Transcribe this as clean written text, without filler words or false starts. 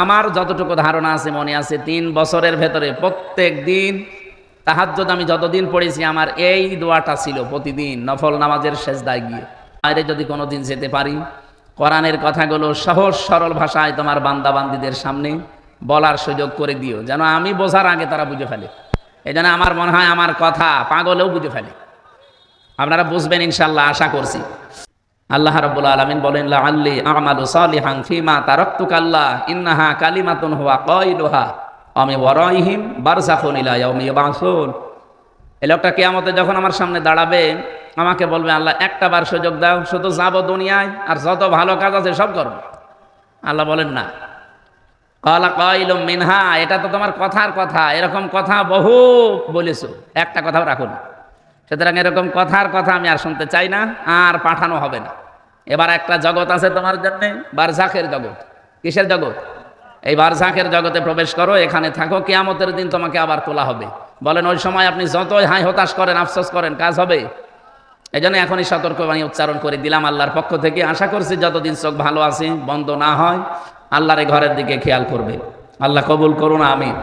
আমার যতটুকু ধারণা আছে, মনে আছে, 3 বছরের ভেতরে প্রত্যেক দিন তাহাজ্জুদ আমি যতদিন পড়েছি আমার এই দোয়াটা ছিল প্রতিদিন নফল নামাজের সেজদায় গিয়ে। বাইরে যদি কোনোদিন যেতে পারি, কোরআনের কথাগুলো সহজ সরল ভাষায় তোমার বান্দা বান্দীদের সামনে বলার সুযোগ করে দিও, যেন আমি বোঝার আগে তারা বুঝে ফেলে। এই জন্য আমার মনে হয় আমার কথা পাগলেও বুঝে ফেলে। আপনারা বুঝবেন ইনশাআল্লাহ, আশা করছি। আল্লাহ রাব্বুল আলামিন বলেন, লাআল্লি আমালু সালিহান ফীমা তারাকতু কাল্লা ইন্নাহা কালিমাতুন হুয়া কাইলুহা ওয়া মিন ওয়ারাইহিম বারযাখুন ইলা ইয়াউমি ইউবআসুন। এই লোকটা কিয়ামতে যখন আমার সামনে দাঁড়াবে, আমাকে বলবে, আল্লাহ একটা বার সুযোগ দাও, শুধু যাবো দুনিয়ায় আর যত ভালো কাজ আছে সব করব। আল্লাহ বলেন না, ক্বালা কাইলুম মিনহা, এটা তো তোমার কথার কথা, এরকম কথা বহু বলেছো, একটা কথাও রাখো না। সুতরাং এরকম কথার কথা আমি আর শুনতে চাই না, আর পাঠানো হবে না। এবার একটা জগৎ আছে তোমার জন্য, বারজাখের জগৎ। কিসের জগৎ? এই বারজাখের জগতে প্রবেশ করো, এখানে থাকো, কিয়ামতের দিন তোমাকে আবার তোলা হবে। বলেন ওই সময় আপনি যতই হাই হতাশ করেন, আফসোস করেন, কাজ হবে? এই জন্য এখনই সতর্কবাণী উচ্চারণ করে দিলাম আল্লাহর পক্ষ থেকে। আশা করছি যতদিন চোখ ভালো আছে, বন্ধ না হয়, আল্লাহর এই ঘরের দিকে খেয়াল করবে। আল্লাহ কবুল করুন, আমিন।